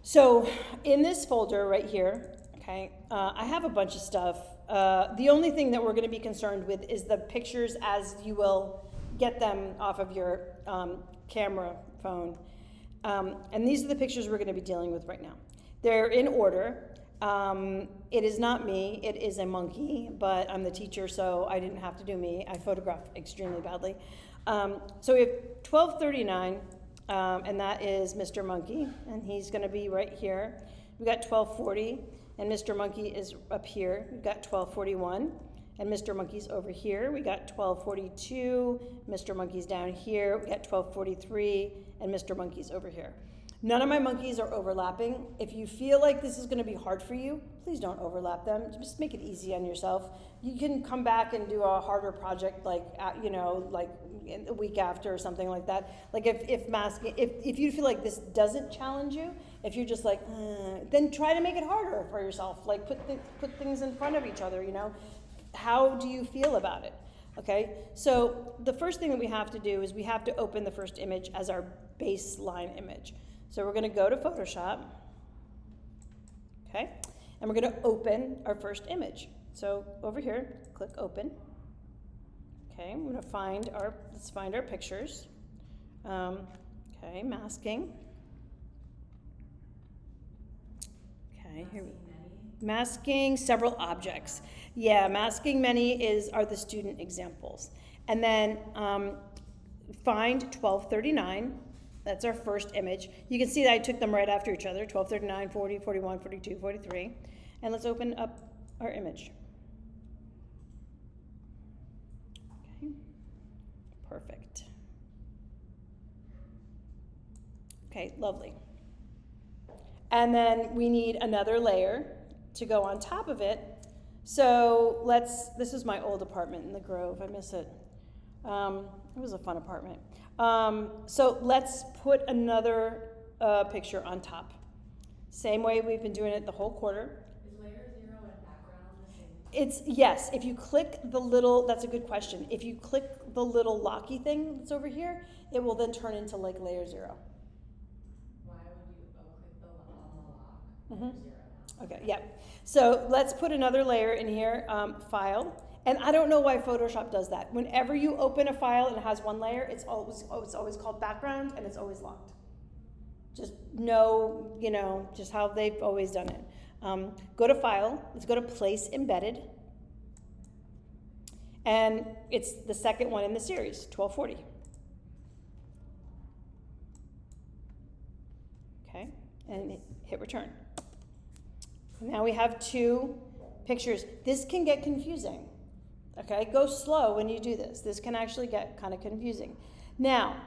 So in this folder right here, okay, I have a bunch of stuff. The only thing that we're going to be concerned with is the pictures as you will get them off of your camera phone. And these are the pictures we're going to be dealing with right now. They're in order. It is not me, it is a monkey, but I'm the teacher, so I didn't have to do me. I photographed extremely badly. So we have 1239, and that is Mr. Monkey, and he's going to be right here. We got 1240, and Mr. Monkey is up here. We've got 1241, and Mr. Monkey's over here. We got 1242, Mr. Monkey's down here. We got 1243, and Mr. Monkey's over here. None of my monkeys are overlapping. If you feel like this is going to be hard for you, please don't overlap them. Just make it easy on yourself. You can come back and do a harder project like a week after or something like that. Like if you feel like this doesn't challenge you, if you're just like, then try to make it harder for yourself. Like put things in front of each other, you know. How do you feel about it? Okay, so the first thing that we have to do is we have to open the first image as our baseline image. So we're going to go to Photoshop, okay, and we're going to open our first image. So over here, click open. Okay, I'm going to let's find our pictures. Okay, masking. Okay, here we go. Masking several objects. Yeah, masking many are the student examples. And then find 1239. That's our first image. You can see that I took them right after each other, 1239, 40, 41, 42, 43. And let's open up our image. Okay, perfect. Okay, lovely. And then we need another layer to go on top of it. So this is my old apartment in the Grove. I miss it. It was a fun apartment. So let's put another picture on top. Same way we've been doing it the whole quarter. Is layer 0 and background the same? Yes, if you click the little, that's a good question. If you click the little locky thing that's over here, it will then turn into like layer 0. Why would you click the lock? Mm-hmm. 0 now. Okay, yeah. So let's put another layer in here, file. And I don't know why Photoshop does that. Whenever you open a file and it has one layer, it's always called background and it's always locked. Just know, just how they've always done it. Go to File. Let's go to Place Embedded. And it's the second one in the series, 1240. Okay, and hit Return. Now we have two pictures. This can get confusing. Okay, go slow when you do this. This can actually get kind of confusing. Now,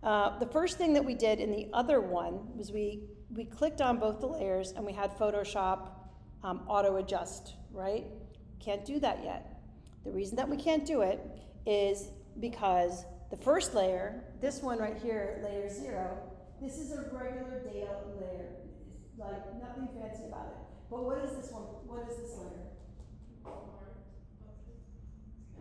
the first thing that we did in the other one was we clicked on both the layers and we had Photoshop auto adjust, right? Can't do that yet. The reason that we can't do it is because the first layer, this one right here, layer 0, this is a regular data layer. It's like nothing fancy about it. But what is this one? What is this layer?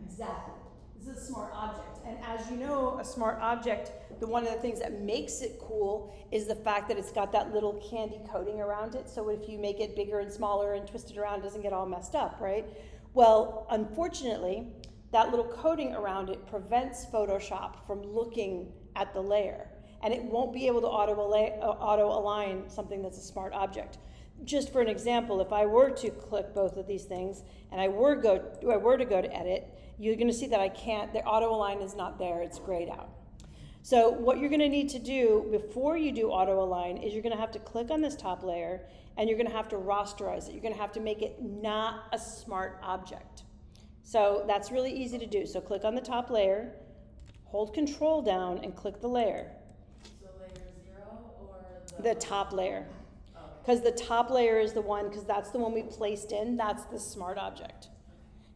Exactly. This is a smart object. And as you know, a smart object, one of the things that makes it cool is the fact that it's got that little candy coating around it. So if you make it bigger and smaller and twist it around, it doesn't get all messed up, right? Well, unfortunately, that little coating around it prevents Photoshop from looking at the layer. And it won't be able to auto align something that's a smart object. Just for an example, if I were to click both of these things and I were to go to edit, you're going to see that I can't, the auto align is not there, it's grayed out. So what you're going to need to do before you do auto align is you're going to have to click on this top layer and you're going to have to rasterize it. You're going to have to make it not a smart object. So that's really easy to do. So click on the top layer, hold Control down and click the layer. So layer 0 or the top layer. Because the top layer is the one, because that's the one we placed in, that's the smart object.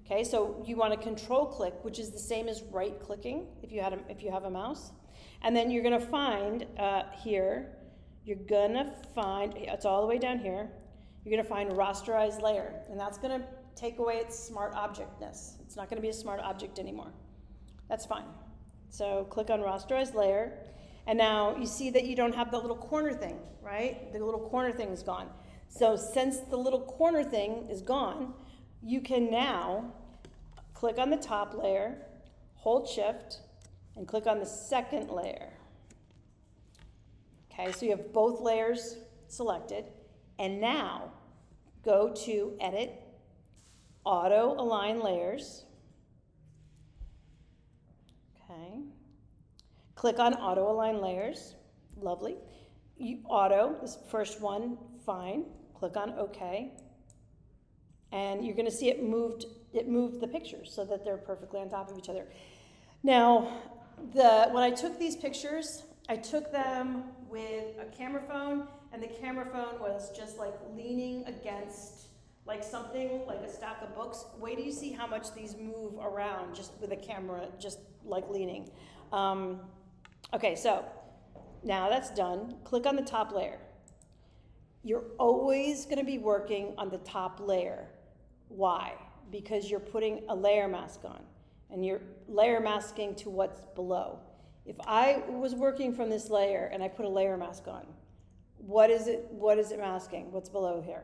Okay, so you want to control click, which is the same as right clicking if you have a mouse. And then you're going to find here, it's all the way down here, you're going to find rasterize layer. And that's going to take away its smart objectness. It's not going to be a smart object anymore. That's fine. So click on rasterize layer. And now you see that you don't have the little corner thing, right? The little corner thing is gone. So since the little corner thing is gone, you can now click on the top layer, hold shift, and click on the second layer. Okay, so you have both layers selected. And now go to Edit, Auto Align Layers. Okay. Click on Auto Align Layers. Lovely. This first one, fine. Click on OK. And you're going to see it moved the pictures so that they're perfectly on top of each other. Now, when I took these pictures, I took them with a camera phone, and the camera phone was just like leaning against like something, like a stack of books. Wait till you see how much these move around just with a camera, just like leaning. Okay, so now that's done. Click on the top layer. You're always going to be working on the top layer. Why? Because you're putting a layer mask on, and you're layer masking to what's below. If I was working from this layer and I put a layer mask on, what is it masking? What's below here?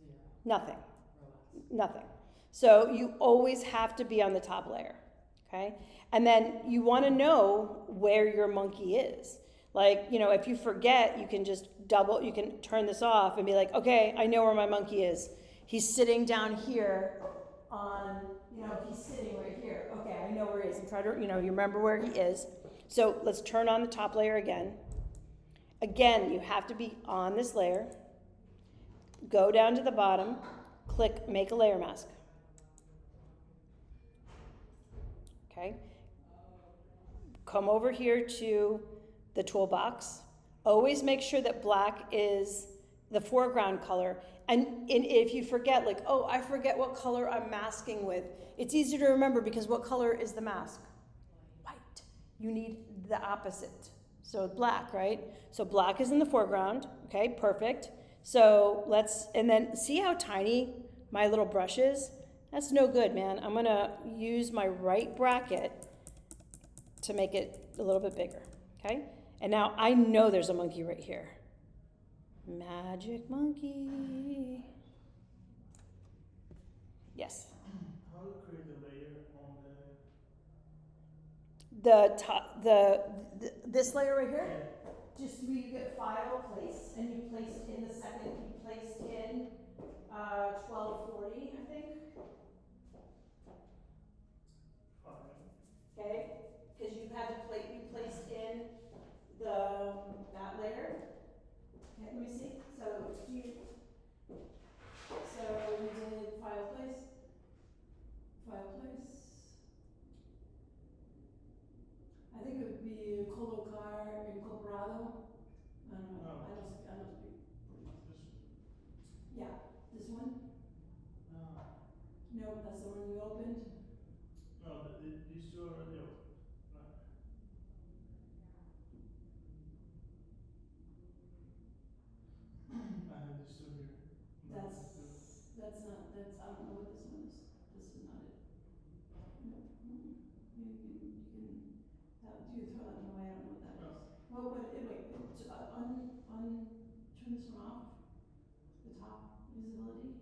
Yeah. Nothing. Relax. Nothing. So you always have to be on the top layer, okay? And then you want to know where your monkey is. Like, if you forget, you can just you can turn this off and be like, okay, I know where my monkey is. He's sitting down here he's sitting right here. Okay, I know where he is. And try to, you remember where he is. So let's turn on the top layer again. Again, you have to be on this layer. Go down to the bottom, click Make a Layer Mask. Okay. Come over here to the toolbox. Always make sure that black is the foreground color. And if you forget, like, oh, I forget what color I'm masking with, it's easy to remember because what color is the mask? White. You need the opposite. So black, right? So black is in the foreground. Okay, perfect. So and then see how tiny my little brush is? That's no good, man. I'm gonna use my right bracket to make it a little bit bigger, okay? And now I know there's a monkey right here. Magic monkey. Yes. How to create a layer on The top, this layer right here. Just where you get file place, and you placed in the second. You placed in 1240, I think. file? Okay, because you had to you placed in that layer. Okay, let me see. So we did file place. I think it would be colocar incorporado. I don't know. No. I don't speak Portuguese. This Yeah, this one. No, that's the one you opened. no, these two are already open. No. I have these two here. No, That's these two. I don't know what this one is. This is not it. No. Mm-mm. You can you throw that one away. I don't know what that is. Oh. Wait, turn this one off. The top visibility.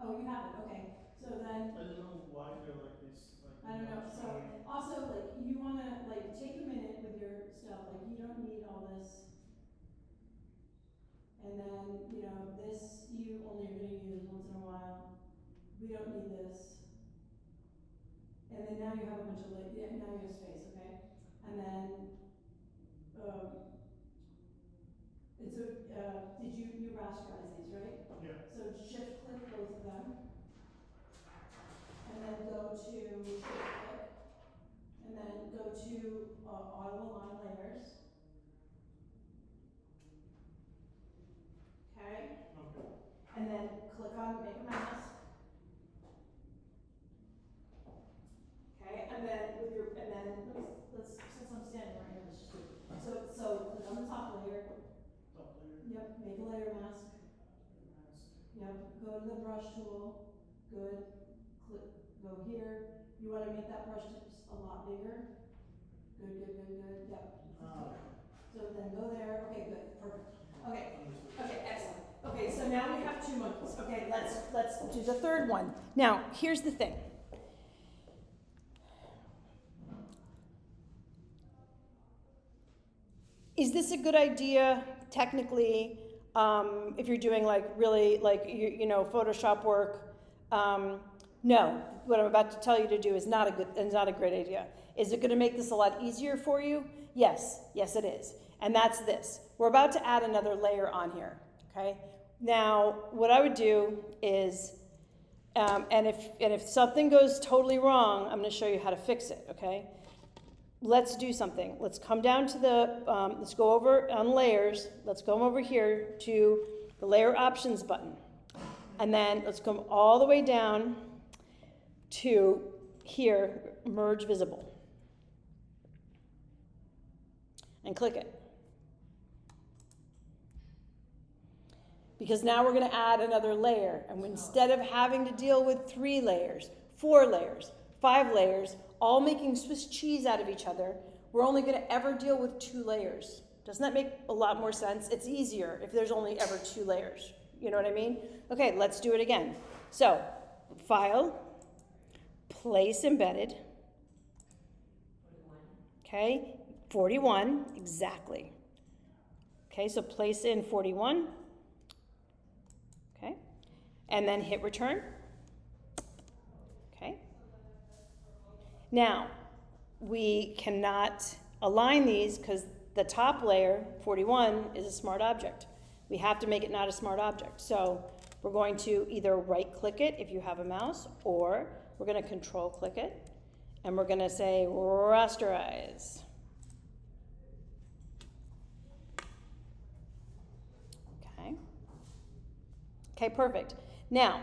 Oh, you have it. Okay. So then. I don't know why they're like this. Like I don't know. not So showing. also, like, you wanna take a minute with your stuff. Like, you don't need all this. And then this you only are gonna use once in a while. We don't need this. And then now you have a bunch of now you have space, okay? And then and so did you rasterize these, right? Yeah. So shift click both of them. And then go to shift click. And then go to auto align layers. Okay? Okay. And then click on make a mask. Okay, and then let's since I'm standing right here, let's just do it. So click on the top layer. Top layer. Yep, make a layer mask. Mask. Yep, go to the brush tool. Good. Go here. You want to make that brush tip a lot bigger. Good. Yep. Okay. So then go there, okay, good, perfect. Okay, okay, excellent. Okay, so now we have 2 monkeys. Okay, let's do the third one. Now, here's the thing. Is this a good idea technically if you're doing like really like you know Photoshop work? No. What I'm about to tell you to do is not a great idea. Is it going to make this a lot easier for you? Yes, yes it is. And that's this. We're about to add another layer on here. Okay. Now, what I would do is, and if something goes totally wrong, I'm going to show you how to fix it. Okay. Let's do something. Let's come down to the, let's go over on layers. Let's go over here to the layer options button. And then let's come all the way down to here, merge visible. And click it. Because now we're going to add another layer. And instead of having to deal with 3 layers, 4 layers, 5 layers, all making Swiss cheese out of each other, we're only going to ever deal with 2 layers. Doesn't that make a lot more sense? It's easier if there's only ever 2 layers. You know what I mean? Okay, let's do it again. So, File, Place Embedded. Okay, 41, exactly. Okay, so place in 41. Okay, and then hit Return. Okay. Now, we cannot align these because the top layer, 41, is a smart object. We have to make it not a smart object. So we're going to either right-click it if you have a mouse, or we're going to control-click it, and we're going to say Rasterize. Okay. Okay, perfect. Now,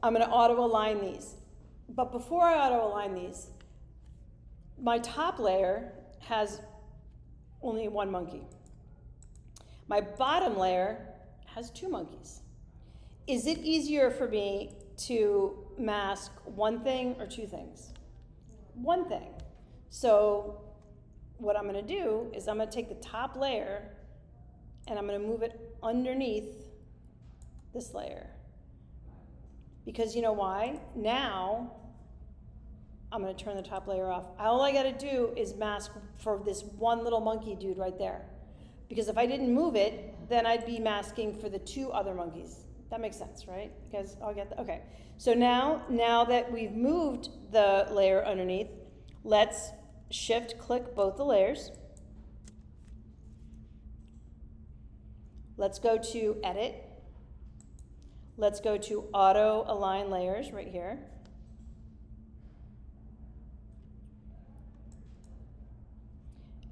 I'm going to auto-align these. But before I auto-align these, my top layer has only 1 monkey. My bottom layer has 2 monkeys. Is it easier for me to mask 1 thing or 2 things? 1 thing. So what I'm going to do is I'm going to take the top layer and I'm going to move it underneath this layer. Because you know why? Now I'm going to turn the top layer off. All I got to do is mask for this 1 little monkey dude right there. Because if I didn't move it, then I'd be masking for the 2 other monkeys. That makes sense, right? You guys all get that? Okay. So now that we've moved the layer underneath, let's shift-click both the layers. Let's go to Edit. Let's go to Auto Align Layers right here.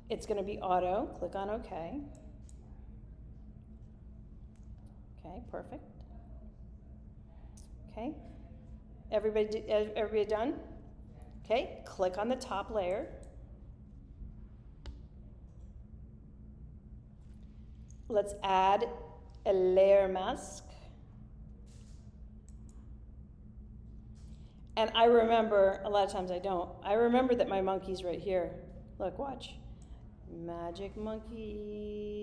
It's going to be auto. Click on OK. Okay, perfect. Okay. Everybody done? Okay, click on the top layer. Let's add a layer mask. And I remember, a lot of times I don't, I remember that my monkey's right here. Look, watch. Magic monkey.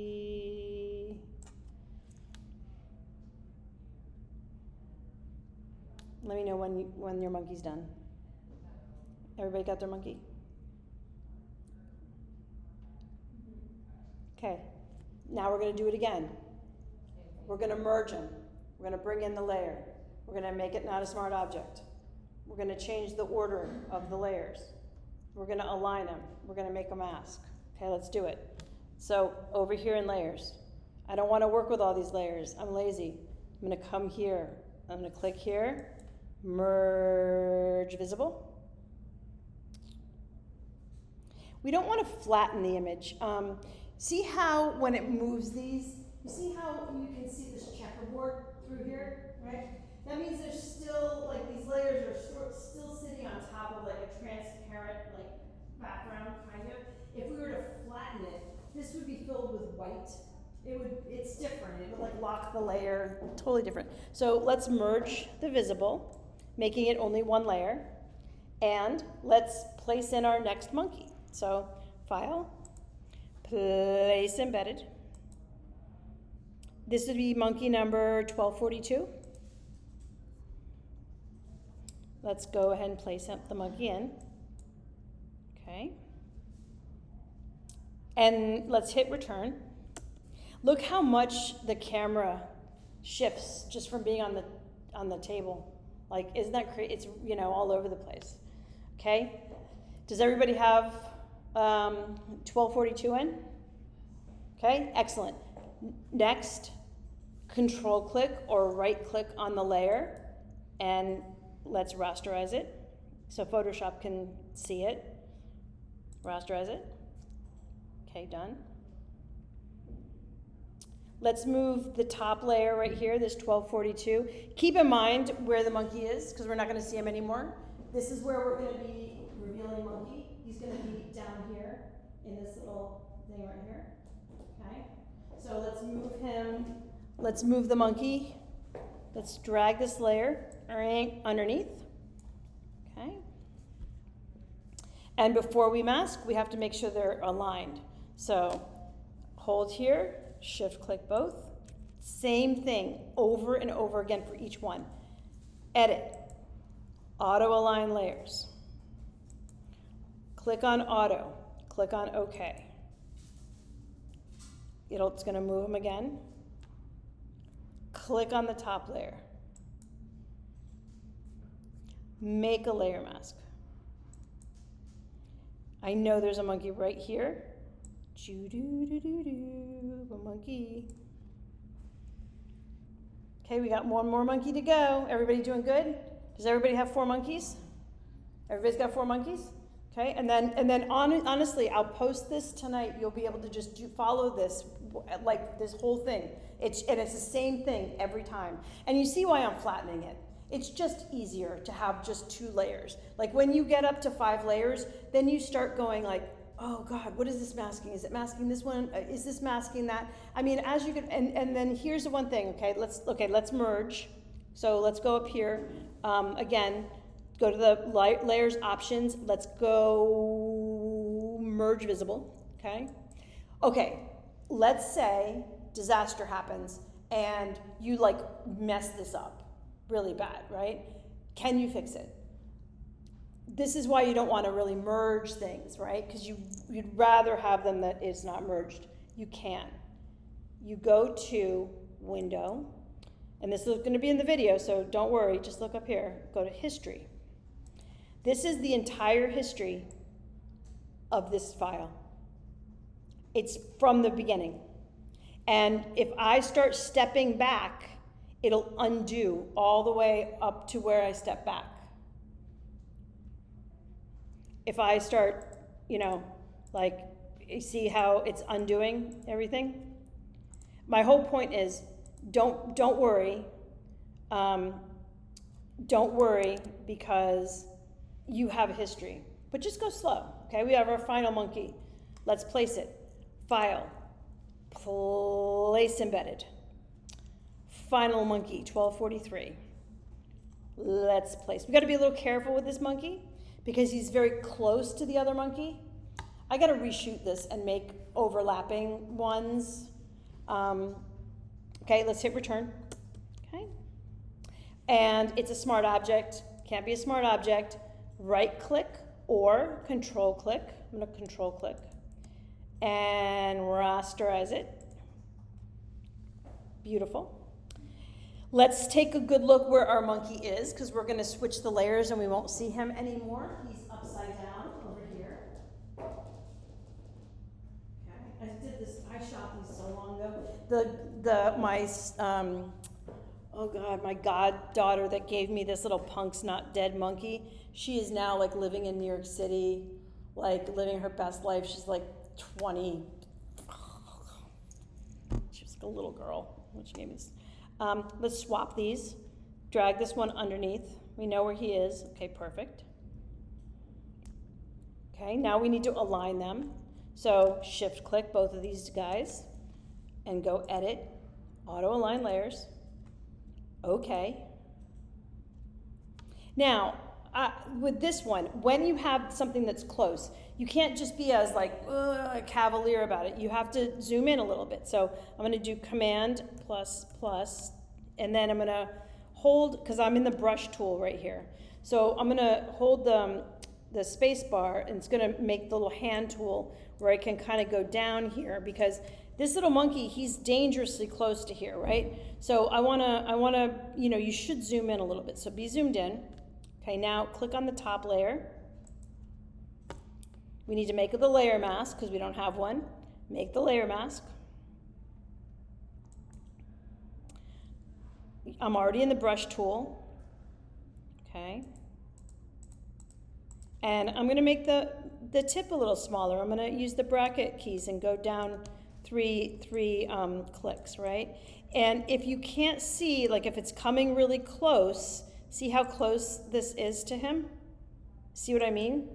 Let me know when your monkey's done. Everybody got their monkey? Okay, now we're going to do it again. We're going to merge them. We're going to bring in the layer. We're going to make it not a smart object. We're going to change the order of the layers. We're going to align them. We're going to make a mask. Okay, let's do it. So over here in layers, I don't want to work with all these layers. I'm lazy. I'm going to come here. I'm going to click here, merge visible. We don't want to flatten the image. See how when it moves these, you see how you can see this checkerboard through here, right? That means there's still, like these layers are still sitting on top of like a transparent like background, kind of. If we were to flatten it, this would be filled with white. It's different. It would like lock the layer, totally different. So let's merge the visible, making it only 1 layer. And let's place in our next monkey. So File, place embedded. This would be monkey number 1242. Let's go ahead and place the monkey in. Okay. And let's hit return. Look how much the camera shifts just from being on the table. Like, isn't that crazy? It's, you know, all over the place. Okay. Does everybody have 1242 in? Okay, excellent. Next, control click or right click on the layer and let's rasterize it so Photoshop can see it. Rasterize it. Okay, done. Let's move the top layer right here, this 1242. Keep in mind where the monkey is because we're not going to see him anymore. This is where we're going to be revealing monkey. He's going to be down here in this little thing right here. Okay, so let's move him. Let's move the monkey. Let's drag this layer underneath. Okay. And before we mask, we have to make sure they're aligned. So hold here, shift click both. Same thing over and over again for each one. Edit, auto align layers. Click on auto, click on OK. It's going to move them again. Click on the top layer. Make a layer mask. I know there's a monkey right here. A monkey. Okay, we got one more monkey to go. Everybody doing good? Does everybody have 4 monkeys? Everybody's got 4 monkeys? Okay, and then honestly, I'll post this tonight. You'll be able to just follow this, like this whole thing. It's the same thing every time. And you see why I'm flattening it. It's just easier to have just 2 layers. Like when you get up to 5 layers, then you start going like, oh God, what is this masking? Is it masking this one? Is this masking that? I mean, as you can, and then here's the one thing, okay, let's merge. So let's go up here, again, go to the layers options, let's go merge visible, okay? Okay, let's say disaster happens and you like mess this up really bad, right? Can you fix it? This is why you don't want to really merge things, right? Because you'd rather have them that it's not merged. You can. You go to Window, and this is going to be in the video, so don't worry, just look up here. Go to History. This is the entire history of this file. It's from the beginning. And if I start stepping back, it'll undo all the way up to where I step back. If I start, like, you see how it's undoing everything? My whole point is, don't worry. Don't worry because you have a history. But just go slow, okay? We have our final monkey. Let's place it. File. Place embedded. Final monkey, 1243. Let's place. We got to be a little careful with this monkey because he's very close to the other monkey. I got to reshoot this and make overlapping ones. Okay, let's hit return. Okay. And it's a smart object. Can't be a smart object. Right click or control click. I'm going to control click and rasterize it. Beautiful. Let's take a good look where our monkey is because we're going to switch the layers and we won't see him anymore. He's upside down over here. Okay, I shot these so long ago. My goddaughter that gave me this little Punk's Not Dead monkey, she is now like living in New York City, like living her best life. She's like 20. She was like a little girl when she gave me this. Let's swap these. Drag this one underneath. We know where he is. Okay, perfect. Okay, now we need to align them. So shift click both of these guys and go edit, auto align layers. Okay. Now, with this one, when you have something that's close, you can't just be as like cavalier about it. You have to zoom in a little bit. So I'm going to do Command plus plus, and then I'm going to hold, because I'm in the brush tool right here. So I'm going to hold the space bar, and it's going to make the little hand tool where I can kind of go down here, because this little monkey, he's dangerously close to here, right? So I want to, you should zoom in a little bit. So be zoomed in. Okay, now click on the top layer. We need to make the layer mask because we don't have one. Make the layer mask. I'm already in the brush tool. Okay. And I'm going to make the tip a little smaller. I'm going to use the bracket keys and go down three clicks, right? And if you can't see, like if it's coming really close, see how close this is to him? See what I mean?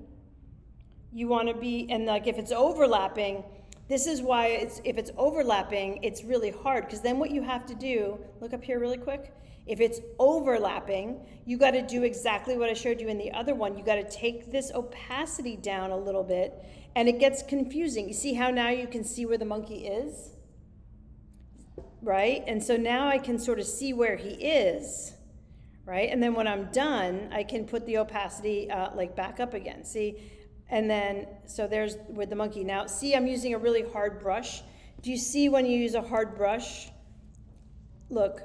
You want to be, and like if it's overlapping, this is why if it's overlapping, it's really hard, because then what you have to do, look up here really quick. If it's overlapping, you got to do exactly what I showed you in the other one. You got to take this opacity down a little bit, and it gets confusing. You see how now you can see where the monkey is? Right? And so now I can sort of see where he is, right? And then when I'm done, I can put the opacity like back up again. See? And then, so there's with the monkey. Now, see, I'm using a really hard brush. Do you see when you use a hard brush? Look,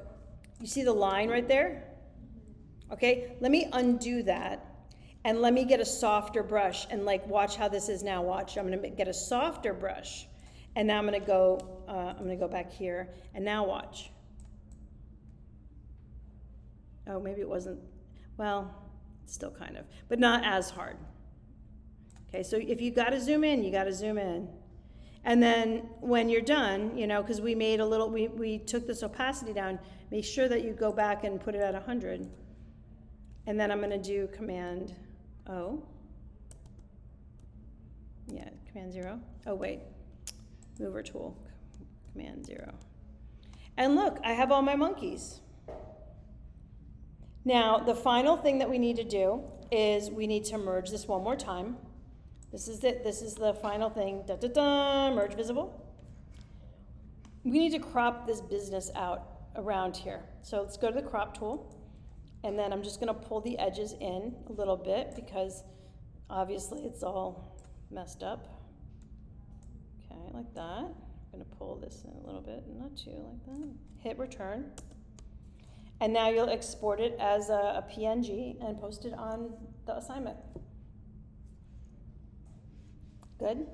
you see the line right there? Okay, let me undo that. And let me get a softer brush and like watch how this is now. Watch, I'm gonna get a softer brush. And now I'm gonna go back here. And now watch. Oh, maybe it wasn't, well, still kind of, but not as hard. Okay, so if you gotta zoom in, you gotta zoom in. And then when you're done, because we made a little, we took this opacity down, make sure that you go back and put it at 100. And then I'm gonna do Command O. Yeah, Command 0. Oh wait, mover tool, Command 0. And look, I have all my monkeys. Now, the final thing that we need to do is we need to merge this one more time. This is it. This is the final thing. Da, da, da, merge visible. We need to crop this business out around here. So let's go to the crop tool. And then I'm just going to pull the edges in a little bit because obviously it's all messed up. Okay, like that. I'm going to pull this in a little bit, not too like that. Hit return. And now you'll export it as a PNG and post it on the assignment. Good?